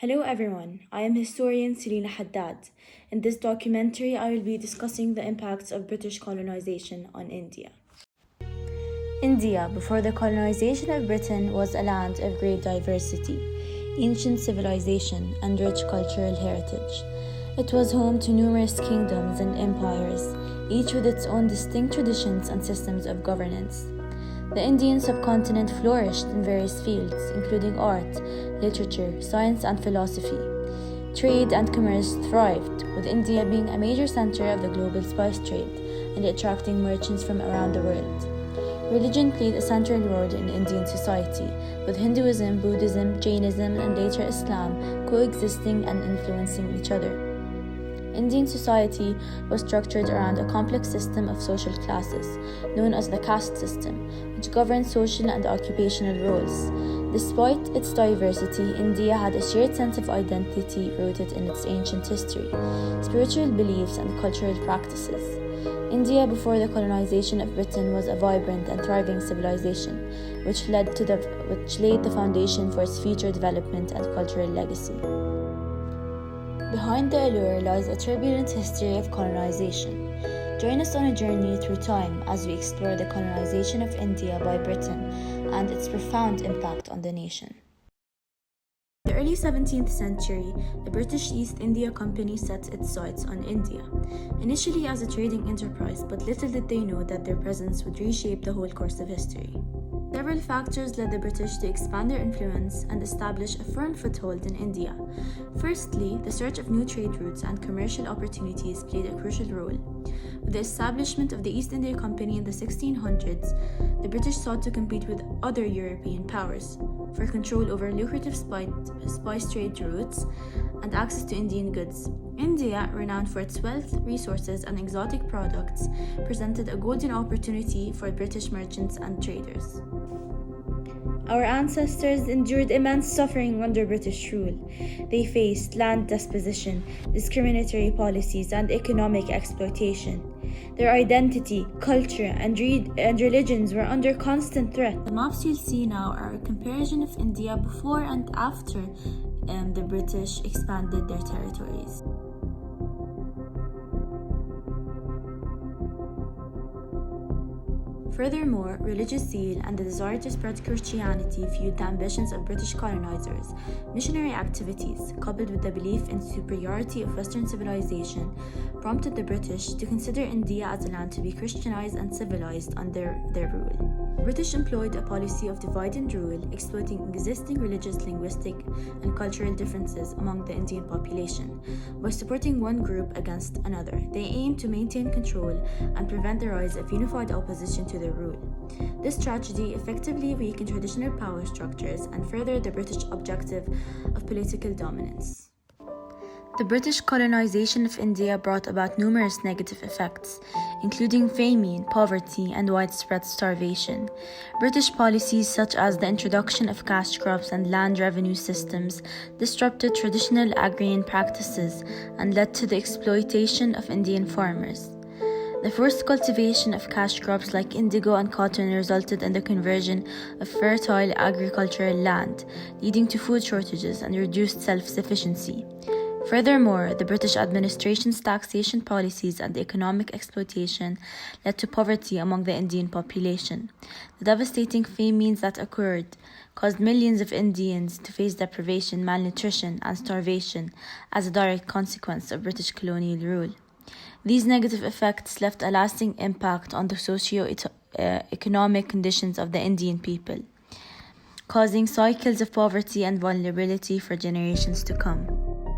Hello everyone, I am historian Selina Haddad. In this documentary, I will be discussing the impacts of British colonization on India. India, before the colonization of Britain, was a land of great diversity, ancient civilization, and rich cultural heritage. It was home to numerous kingdoms and empires, each with its own distinct traditions and systems of governance. The Indian subcontinent flourished in various fields, including art, literature, science, and philosophy. Trade and commerce thrived, with India being a major center of the global spice trade and attracting merchants from around the world. Religion played a central role in Indian society, with Hinduism, Buddhism, Jainism, and later Islam coexisting and influencing each other. Indian society was structured around a complex system of social classes, known as the caste system, which governed social and occupational roles. Despite its diversity, India had a shared sense of identity rooted in its ancient history, spiritual beliefs, and cultural practices. India, before the colonization of Britain, was a vibrant and thriving civilization, which laid the foundation for its future development and cultural legacy. Behind the allure lies a turbulent history of colonization. Join us on a journey through time as we explore the colonization of India by Britain and its profound impact on the nation. In the early 17th century, the British East India Company set its sights on India, initially as a trading enterprise, but little did they know that their presence would reshape the whole course of history. Several factors led the British to expand their influence and establish a firm foothold in India. Firstly, the search of new trade routes and commercial opportunities played a crucial role. With the establishment of the East India Company in the 1600s, the British sought to compete with other European powers for control over lucrative spice trade routes and access to Indian goods. India, renowned for its wealth, resources, and exotic products, presented a golden opportunity for British merchants and traders. Our ancestors endured immense suffering under British rule. They faced land dispossession, discriminatory policies, and economic exploitation. Their identity, culture, and religions were under constant threat. The maps you'll see now are a comparison of India before and after the British expanded their territories. Furthermore, religious zeal and the desire to spread Christianity fueled the ambitions of British colonizers. Missionary activities, coupled with the belief in superiority of Western civilization, prompted the British to consider India as a land to be Christianized and civilized under their rule. The British employed a policy of divide and rule, exploiting existing religious, linguistic, and cultural differences among the Indian population. By supporting one group against another, they aimed to maintain control and prevent the rise of unified opposition to their rule. This tragedy effectively weakened traditional power structures and furthered the British objective of political dominance. The British colonization of India brought about numerous negative effects, including famine, poverty, and widespread starvation. British policies such as the introduction of caste crops and land revenue systems disrupted traditional agrarian practices and led to the exploitation of Indian farmers. The forced cultivation of cash crops like indigo and cotton resulted in the conversion of fertile agricultural land, leading to food shortages and reduced self-sufficiency. Furthermore, the British administration's taxation policies and economic exploitation led to poverty among the Indian population. The devastating famines that occurred caused millions of Indians to face deprivation, malnutrition, and starvation as a direct consequence of British colonial rule. These negative effects left a lasting impact on the socio-economic conditions of the Indian people, causing cycles of poverty and vulnerability for generations to come.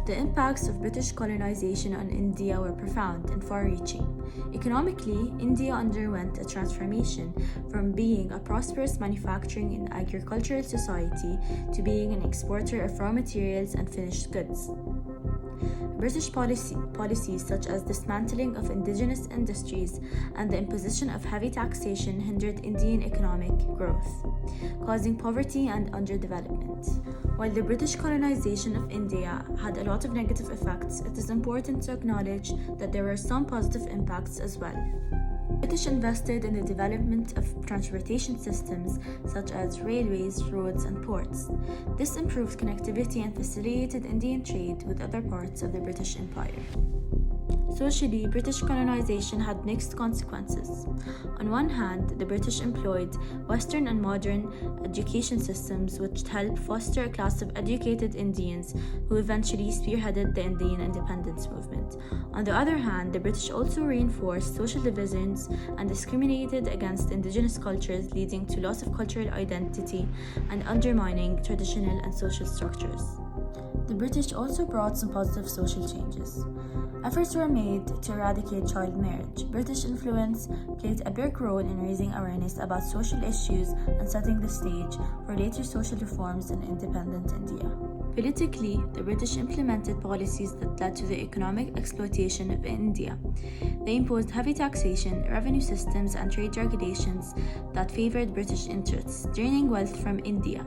The impacts of British colonization on India were profound and far-reaching. Economically, India underwent a transformation from being a prosperous manufacturing and agricultural society to being an exporter of raw materials and finished goods. British policies such as dismantling of indigenous industries and the imposition of heavy taxation hindered Indian economic growth, causing poverty and underdevelopment. While the British colonization of India had a lot of negative effects, it is important to acknowledge that there were some positive impacts as well. British invested in the development of transportation systems such as railways, roads, and ports. This improved connectivity and facilitated Indian trade with other parts of the British Empire. Socially, British colonization had mixed consequences. On one hand, the British employed Western and modern education systems which helped foster a class of educated Indians who eventually spearheaded the Indian independence movement. On the other hand, the British also reinforced social divisions and discriminated against indigenous cultures, leading to loss of cultural identity and undermining traditional and social structures. The British also brought some positive social changes. Efforts were made to eradicate child marriage. British influence played a big role in raising awareness about social issues and setting the stage for later social reforms in independent India. Politically, the British implemented policies that led to the economic exploitation of India. They imposed heavy taxation, revenue systems, and trade regulations that favored British interests, draining wealth from India.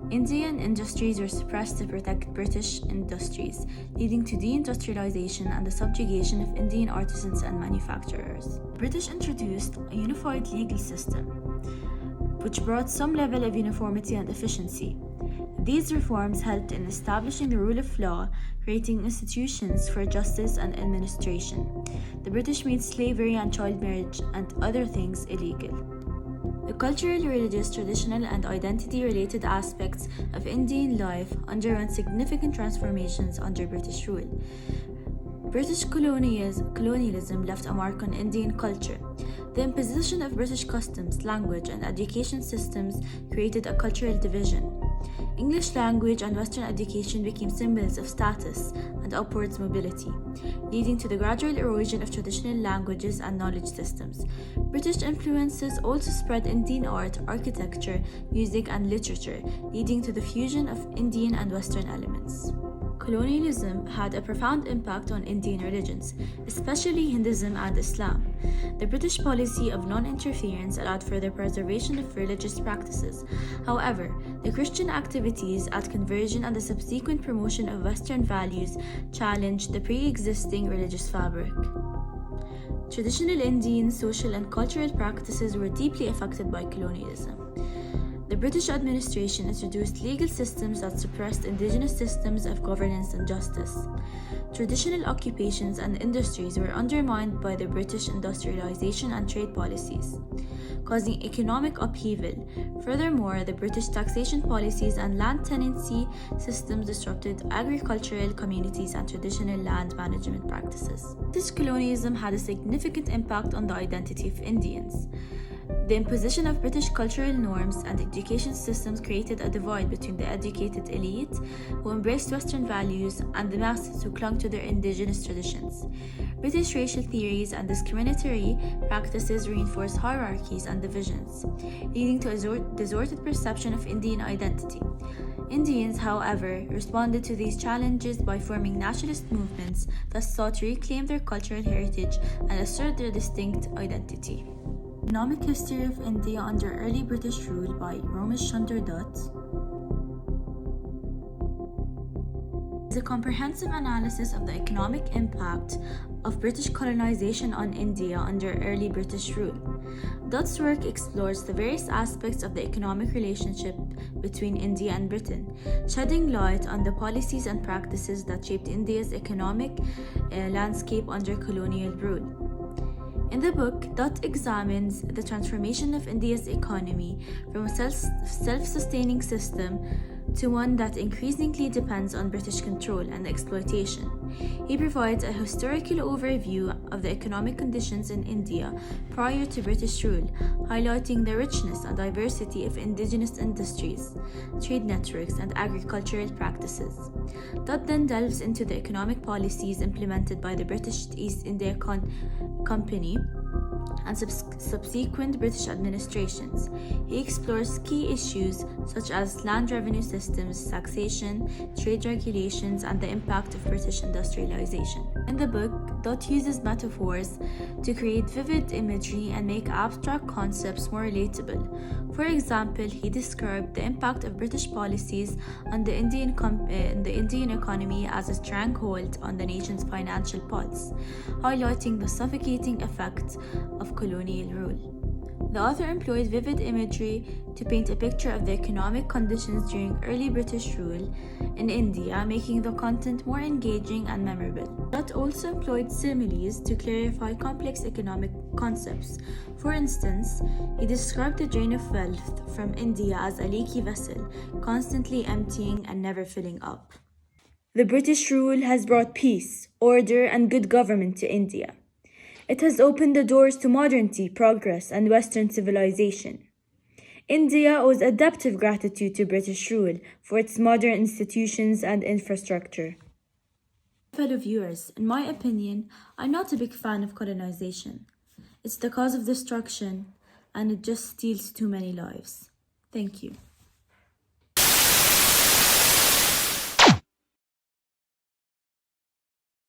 Indian industries were suppressed to protect British industries, leading to deindustrialization and the subjugation of Indian artisans and manufacturers. The British introduced a unified legal system, which brought some level of uniformity and efficiency. These reforms helped in establishing the rule of law, creating institutions for justice and administration. The British made slavery and child marriage and other things illegal. The cultural, religious, traditional, and identity-related aspects of Indian life underwent significant transformations under British rule. British colonialism left a mark on Indian culture. The imposition of British customs, language, and education systems created a cultural division. English language and Western education became symbols of status and upwards mobility, leading to the gradual erosion of traditional languages and knowledge systems. British influences also spread Indian art, architecture, music, and literature, leading to the fusion of Indian and Western elements. Colonialism had a profound impact on Indian religions, especially Hinduism and Islam. The British policy of non-interference allowed for the preservation of religious practices. However, the Christian activities at conversion and the subsequent promotion of Western values challenged the pre-existing religious fabric. Traditional Indian social and cultural practices were deeply affected by colonialism. The British administration introduced legal systems that suppressed indigenous systems of governance and justice. Traditional occupations and industries were undermined by the British industrialization and trade policies, causing economic upheaval. Furthermore, the British taxation policies and land tenancy systems disrupted agricultural communities and traditional land management practices. British colonialism had a significant impact on the identity of Indians. The imposition of British cultural norms and education systems created a divide between the educated elite, who embraced Western values, and the masses who clung to their indigenous traditions. British racial theories and discriminatory practices reinforced hierarchies and divisions, leading to a distorted perception of Indian identity. Indians, however, responded to these challenges by forming nationalist movements that sought to reclaim their cultural heritage and assert their distinct identity. Economic History of India under Early British Rule by Romesh Chandra Dutt is a comprehensive analysis of the economic impact of British colonization on India under early British rule. Dutt's work explores the various aspects of the economic relationship between India and Britain, shedding light on the policies and practices that shaped India's economic landscape under colonial rule. In the book, Dutt examines the transformation of India's economy from a self-sustaining system to one that increasingly depends on British control and exploitation. He provides a historical overview of the economic conditions in India prior to British rule, highlighting the richness and diversity of indigenous industries, trade networks, and agricultural practices. Dutt then delves into the economic policies implemented by the British East India Company and subsequent British administrations. He explores key issues such as land revenue systems, taxation, trade regulations, and the impact of British industrialization. In the book, Dot uses metaphors to create vivid imagery and make abstract concepts more relatable. For example, he described the impact of British policies on the Indian economy as a stranglehold on the nation's financial pulse, highlighting the suffocating effect of colonial rule. The author employed vivid imagery to paint a picture of the economic conditions during early British rule in India, making the content more engaging and memorable. Dutt also employed similes to clarify complex economic concepts. For instance, he described the drain of wealth from India as a leaky vessel, constantly emptying and never filling up. The British rule has brought peace, order, and good government to India. It has opened the doors to modernity, progress, and Western civilization. India owes a debt of gratitude to British rule for its modern institutions and infrastructure. Fellow viewers, in my opinion, I'm not a big fan of colonization. It's the cause of destruction, and it just steals too many lives. Thank you.